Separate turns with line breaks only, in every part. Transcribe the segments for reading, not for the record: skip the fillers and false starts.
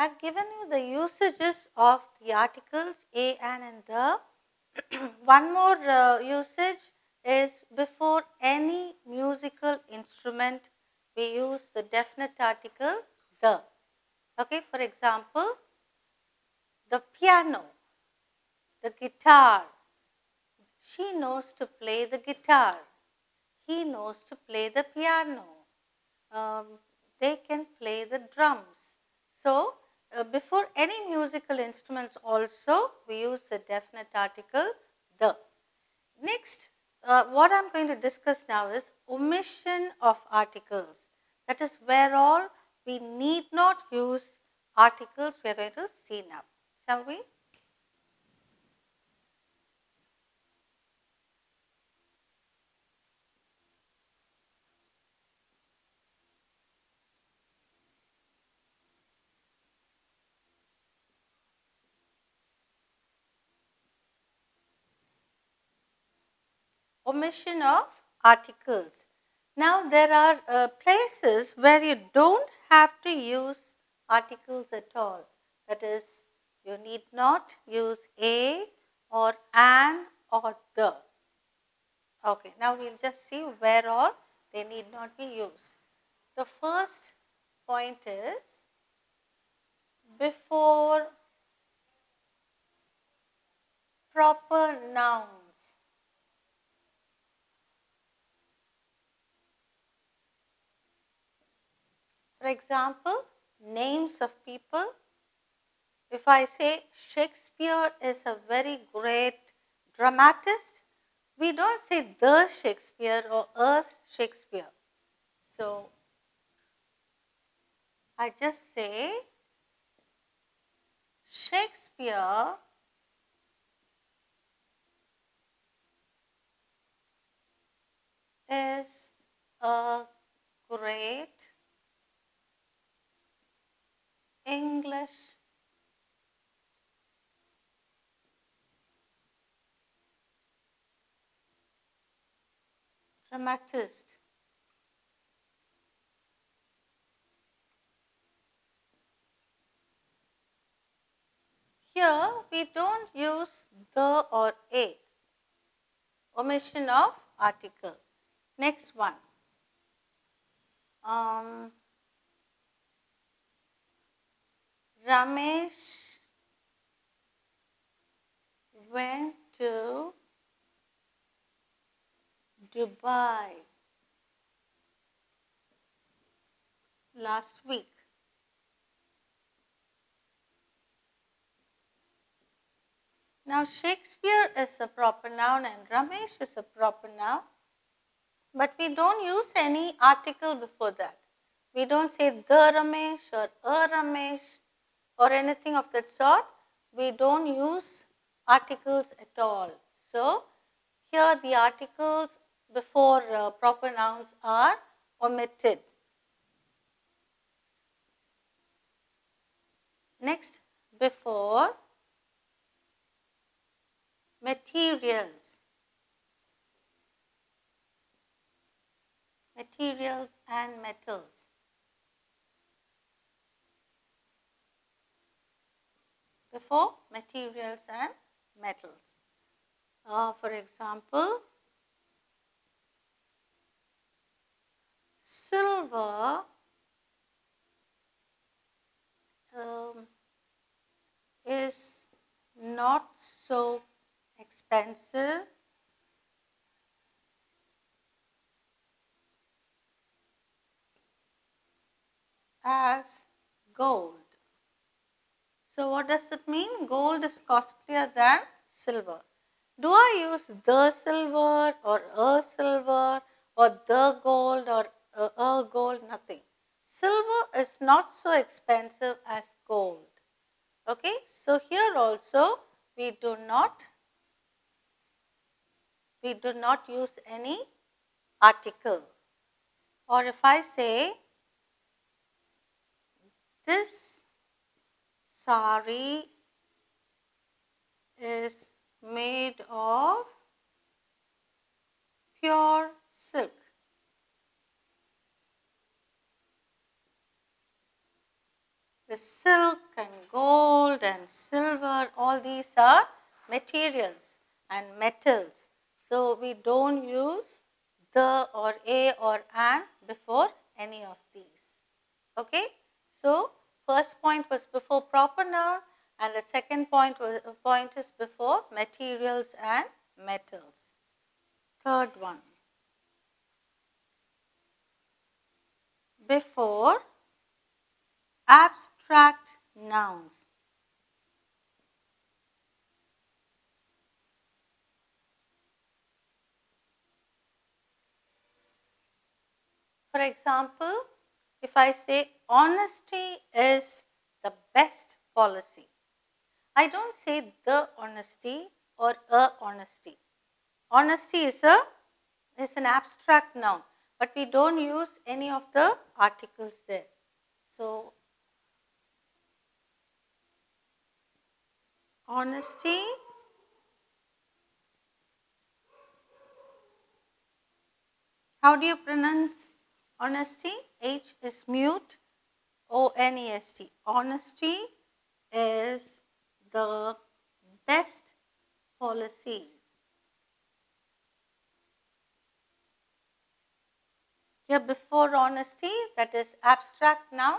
I've given you the usages of the articles a, an and the. One more usage is before any musical instrument we use the definite article the. Okay, for example, the piano, the guitar. She knows to play the guitar. He knows to play the piano. They can play the drums. So, before any musical instruments also, we use the definite article the. Next, what I am going to discuss now is omission of articles. That is where all we need not use articles we are going to see now. Shall we? Omission of articles. Now, there are places where you don't have to use articles at all. That is, you need not use a or an or the. Okay, now we will just see where all they need not be used. The first point is before proper nouns. For example, names of people. If I say Shakespeare is a very great dramatist, we don't say the Shakespeare or a Shakespeare. So, I just say Shakespeare is a great English dramatist. Here we don't use the or a, omission of article. Next one. Ramesh went to Dubai last week. Now, Shakespeare is a proper noun and Ramesh is a proper noun, but we don't use any article before that. We don't say the Ramesh or a Ramesh or anything of that sort. We don't use articles at all. So, here the articles before proper nouns are omitted. Next, before materials. Materials and metals. Before materials and metals. For example, silver is not so expensive as gold. So, what does it mean? Gold is costlier than silver. Do I use the silver or a silver or the gold or a gold? Nothing. Silver is not so expensive as gold. Okay, so here also we do not use any article. Or if I say this sari is made of pure silk. The silk and silver, all these are materials and metals. So, we don't use the or a or an before any of these. Okay? So, first point was before proper noun and the second point is before materials and metals. Third one, before abstract nouns. For example, if I say honesty is the best policy, I don't say the honesty or a honesty. Honesty is an abstract noun, but we don't use any of the articles there. So, honesty how do you pronounce honesty? H is mute, O-N-E-S-T. Honesty is the best policy. Here before honesty, that is abstract noun,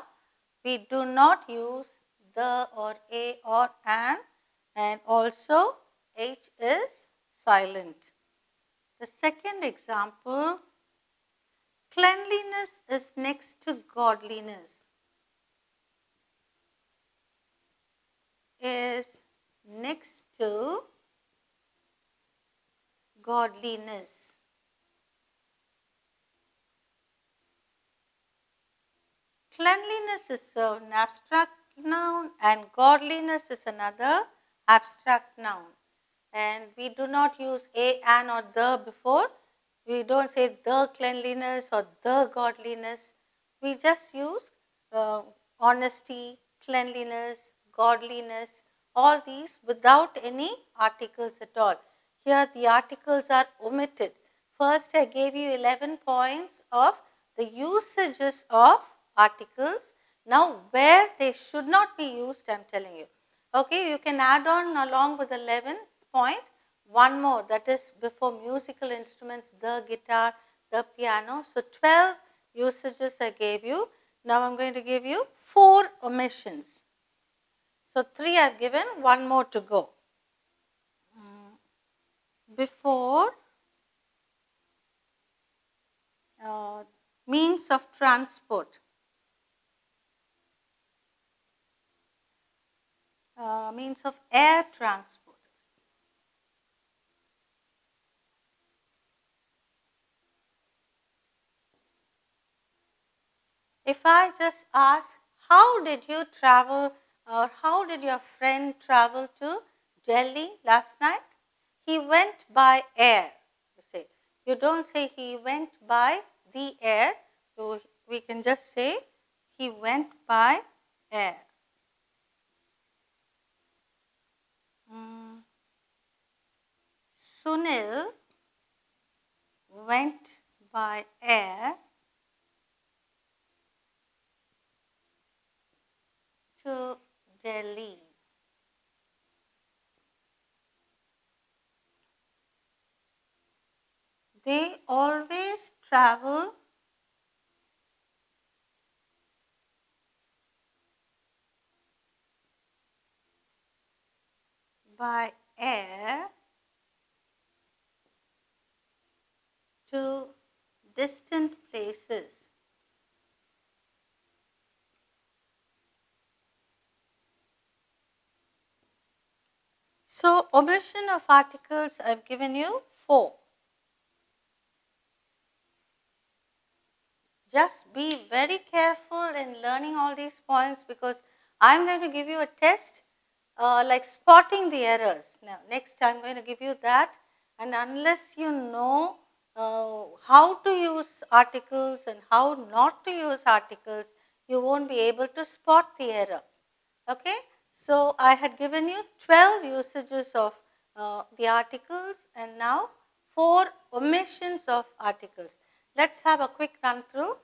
we do not use the or a or an, and also H is silent. The second example, cleanliness is next to godliness. Is next to godliness. Cleanliness is an abstract noun and godliness is another abstract noun. And we do not use a, an or the before. We don't say the cleanliness or the godliness. We just use honesty, cleanliness, godliness, all these without any articles at all. Here the articles are omitted. First I gave you 11 points of the usages of articles. Now where they should not be used, I am telling you. Okay, you can add on along with 11 point one more, that is before musical instruments, the guitar, the piano. So 12 usages I gave you. Now I am going to give you 4 omissions. So 3 I have given, 1 more to go. Before means of transport. Means of air transport. If I just ask, how did you travel or how did your friend travel to Delhi last night? He went by air, you say. You don't say he went by the air. So we can just say he went by air. Sunil went by air to Delhi. They always travel by air to distant places. So, omission of articles I have given you 4. Just be very careful in learning all these points because I am going to give you a test like spotting the errors. Now, next I am going to give you that, and unless you know how to use articles and how not to use articles, you won't be able to spot the error. Okay? So, I had given you 12 usages of the articles and now 4 omissions of articles. Let us have a quick run through.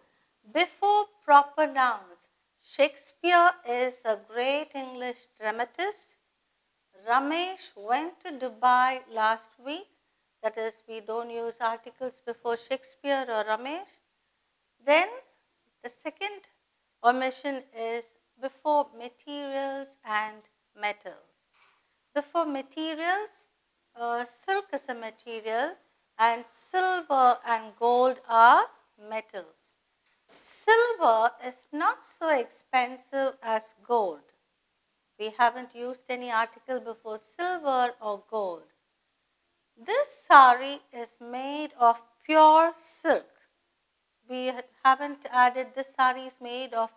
Before proper nouns Shakespeare is a great English dramatist. Ramesh went to Dubai last week. That is, we don't use articles before Shakespeare or Ramesh. Then the second omission is before materials and metals. Before materials, silk is a material and silver and gold are metals. Silver is not so expensive as gold. We haven't used any article before silver or gold. This sari is made of pure silk. We haven't added this sari is made of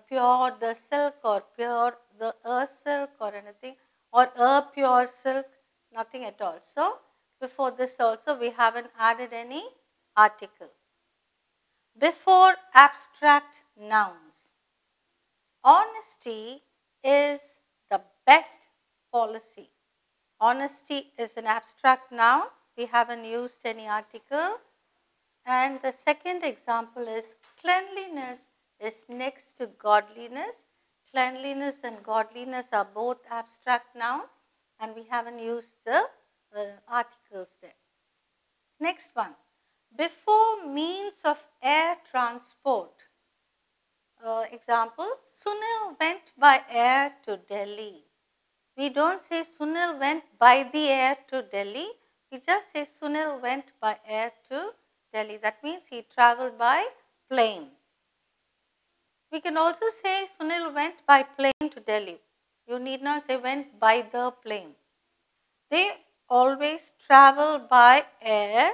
pure the silk or pure the silk or anything or a pure silk, nothing at all. So, before this also we haven't added any article. Before abstract nouns, honesty is the best policy. Honesty is an abstract noun. We haven't used any article. And the second example is cleanliness is next to godliness. Cleanliness and godliness are both abstract nouns and we haven't used the articles there. Next one, before means of air transport. Example, Sunil went by air to Delhi. We don't say Sunil went by the air to Delhi. We just say Sunil went by air to Delhi. That means he traveled by plane. We can also say Sunil went by plane to Delhi. You need not say went by the plane. They always travel by air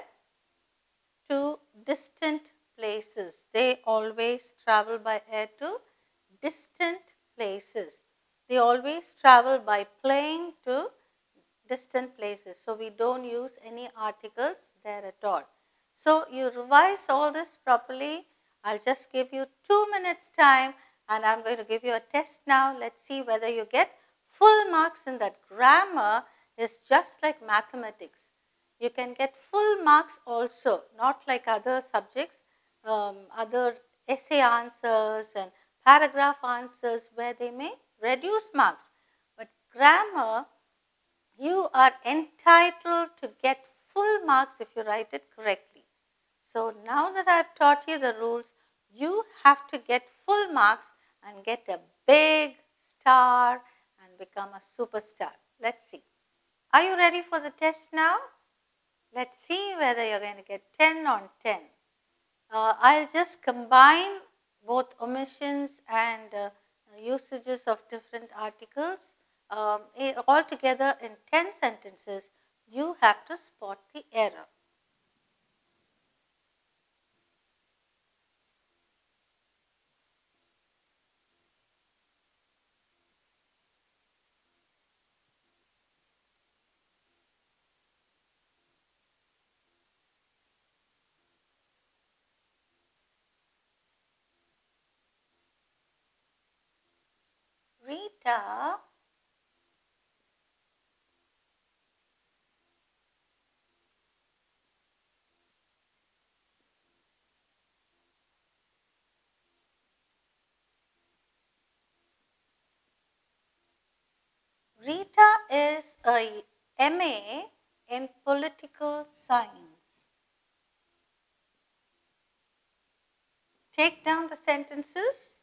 to distant places. They always travel by air to distant places. They always travel by plane to distant places. So, we don't use any articles there at all. So, you revise all this properly. I'll just give you 2 minutes time and I'm going to give you a test now. Let's see whether you get full marks in that. Grammar is just like mathematics. You can get full marks also, not like other subjects, other essay answers and paragraph answers where they may reduce marks. But grammar, you are entitled to get full marks if you write it correctly. So, now that I have taught you the rules, you have to get full marks and get a big star and become a superstar. Let's see. Are you ready for the test now? Let's see whether you're going to get 10 on 10. I'll just combine both omissions and usages of different articles all together in 10 sentences. You have to spot the error. Rita Rita is a MA in political science. Take down the sentences.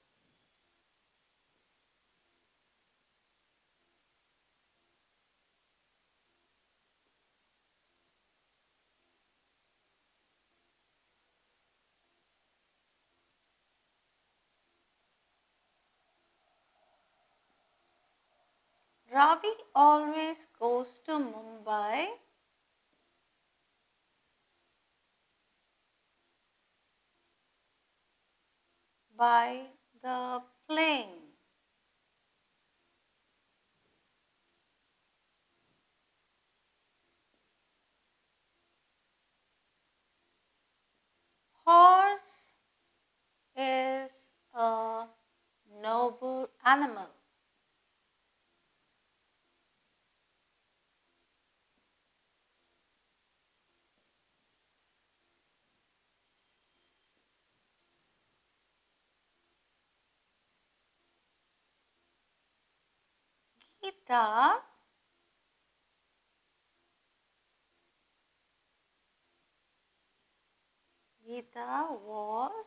Ravi always goes to Mumbai by the plane. Horse is a noble animal. Geeta was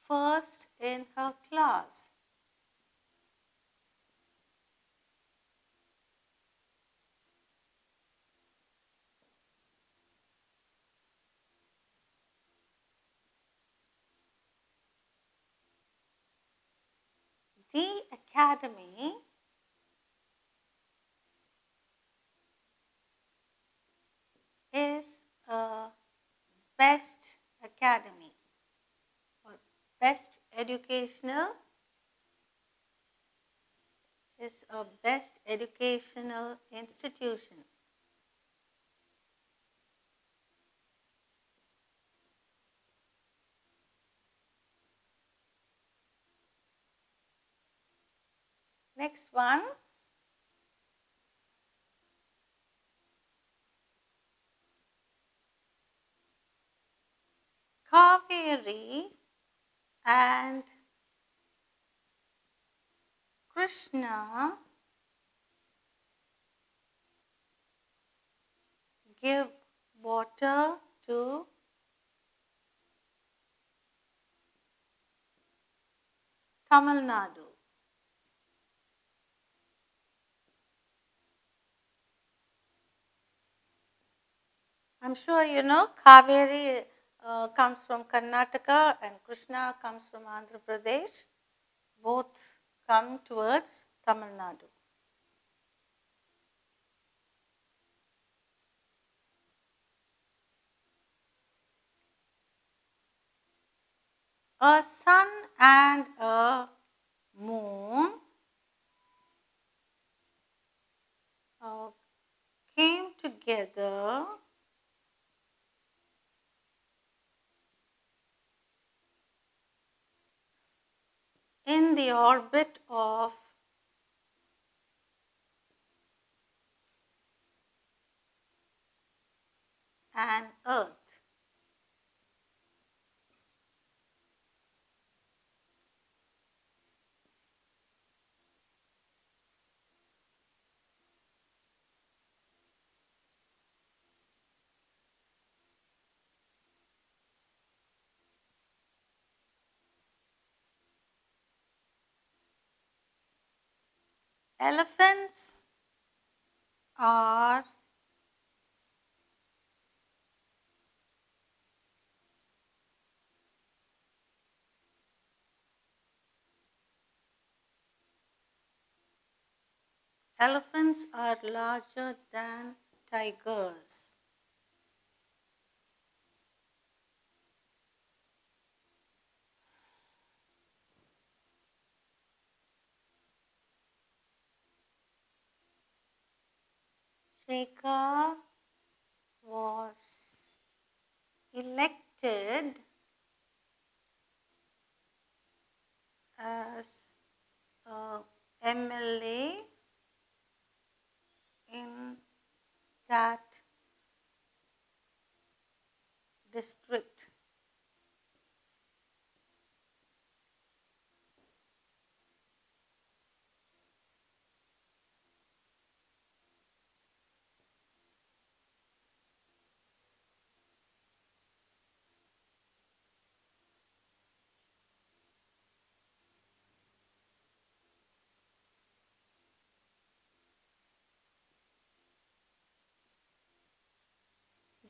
first in her class. The academy is a best academy or best educational is a best educational institution. Next one. Kaveri and Krishna give water to Tamil Nadu. I'm sure you know Kaveri comes from Karnataka and Krishna comes from Andhra Pradesh. Both come towards Tamil Nadu. A sun and a moon came together in the orbit of an earth. Elephants are larger than tigers. Shekhar was elected as a MLA in that district.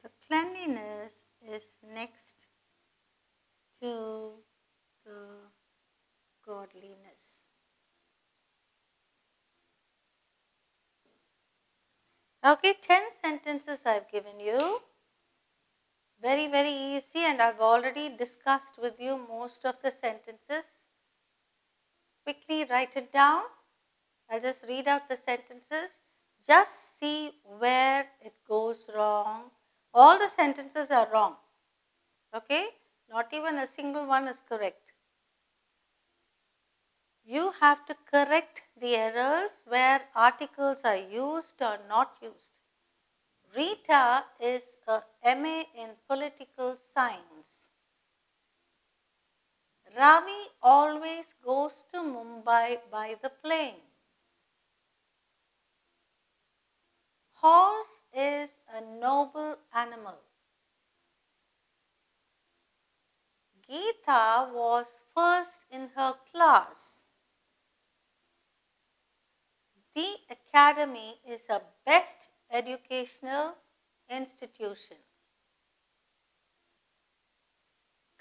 The cleanliness is next to the godliness. Okay, 10 sentences I've given you. Very, very easy, and I've already discussed with you most of the sentences. Quickly write it down. I'll just read out the sentences. Just see where it goes wrong. All the sentences are wrong. Okay? Not even a single one is correct. You have to correct the errors where articles are used or not used. Rita is a MA in political science. Ravi always goes to Mumbai Mumbai by the plane. Horse is a noble animal. Geeta was first in her class. The academy is a best educational institution.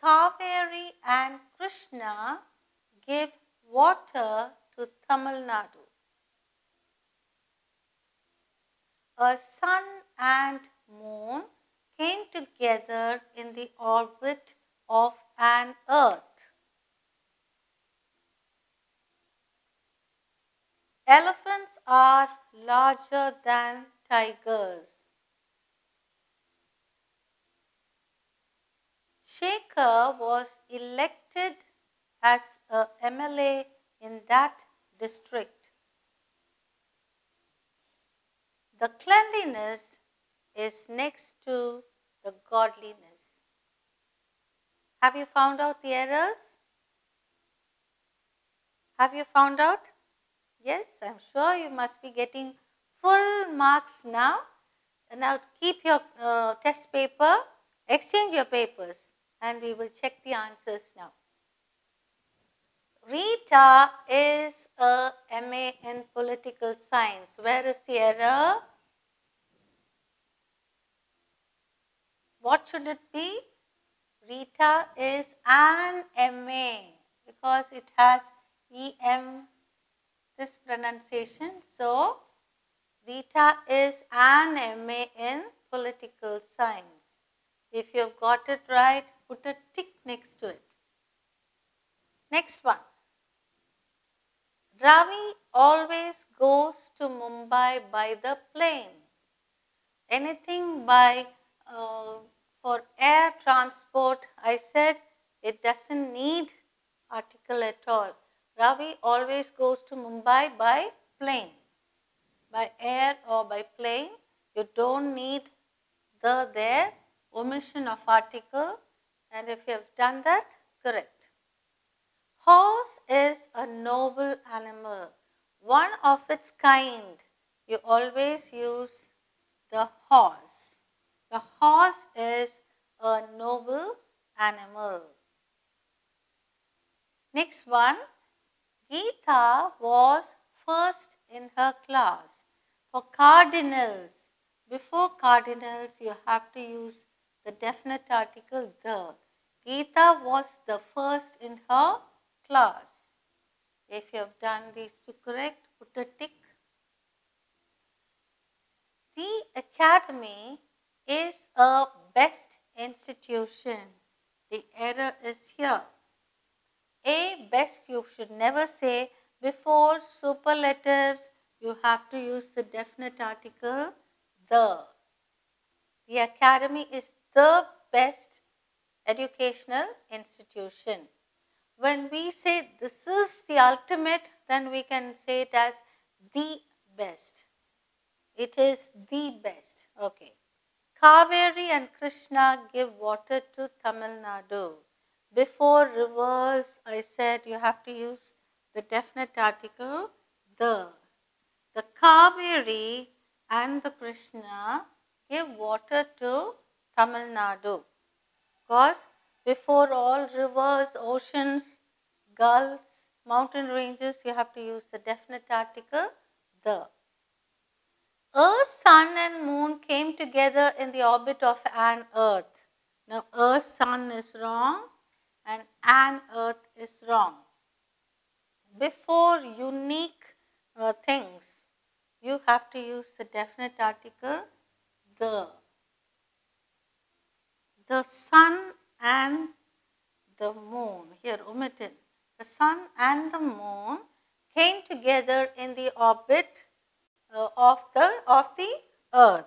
Kaveri and Krishna give water to Tamil Nadu. A sun and moon came together in the orbit of an earth. Elephants are larger than tigers. Shekhar was elected as a MLA in that district. The cleanliness is next to the godliness. Have you found out the errors? Have you found out? Yes, I'm sure you must be getting full marks now. Now keep your test paper, exchange your papers, and we will check the answers now. Rita is a MA in political science. Where is the error? What should it be? Rita is an MA because it has EM, this pronunciation. So, Rita is an MA in political science. If you have got it right, put a tick next to it. Next one. Ravi always goes to Mumbai by the plane. Anything by for air transport, I said it doesn't need article at all. Ravi always goes to Mumbai by plane. By air or by plane, you don't need the there, omission of article, and if you have done that, correct. Horse is a noble animal, one of its kind. You always use the horse. The horse is a noble animal. Next one, Geeta was first in her class. For cardinals, before cardinals you have to use the definite article the. Geeta was the first in her class. If you have done these two correct, put a tick. The academy is a best institution. The error is here. A best you should never say. Before superlatives, you have to use the definite article the. The academy is the best educational institution. When we say this is the ultimate, then we can say it as the best. It is the best. Okay. Kaveri and Krishna give water to Tamil Nadu. Before rivers, I said you have to use the definite article the. The Kaveri and the Krishna give water to Tamil Nadu. Because before all rivers, oceans, gulfs, mountain ranges, you have to use the definite article the. Earth, sun and moon came together in the orbit of an earth. Now, earth, sun is wrong and an earth is wrong. Before unique things, you have to use the definite article the. The sun and the moon, here omitted. The sun and the moon came together in the orbit of the earth.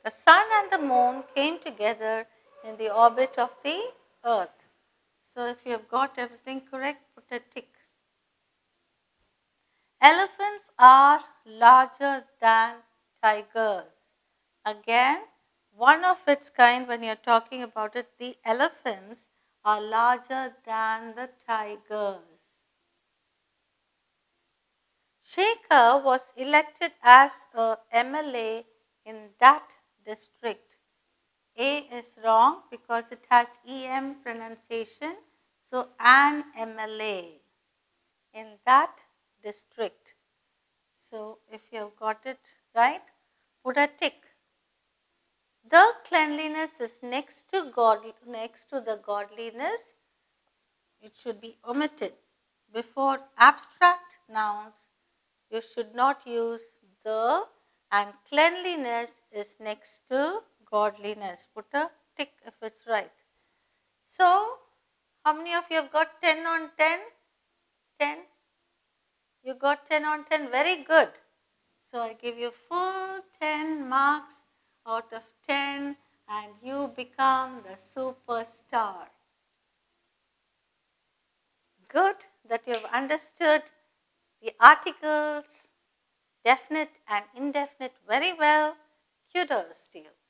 The sun and the moon came together in the orbit of the earth. So if you have got everything correct, put a tick. Elephants are larger than tigers. Again, one of its kind, when you are talking about it, the elephants are larger than the tigers. speaker was elected as a MLA in that district. A is wrong because it has EM pronunciation. So, an MLA in that district. So, if you have got it right, put a tick. The cleanliness is next to the godliness. It should be omitted. Before abstract nouns, you should not use the, and cleanliness is next to godliness. Put a tick if it's right. So, how many of you have got 10 on 10? 10? You got 10 on 10, very good. So, I give you full 10 marks out of 10 and you become the superstar. Good that you have understood the articles, definite and indefinite very well. Kudos to you.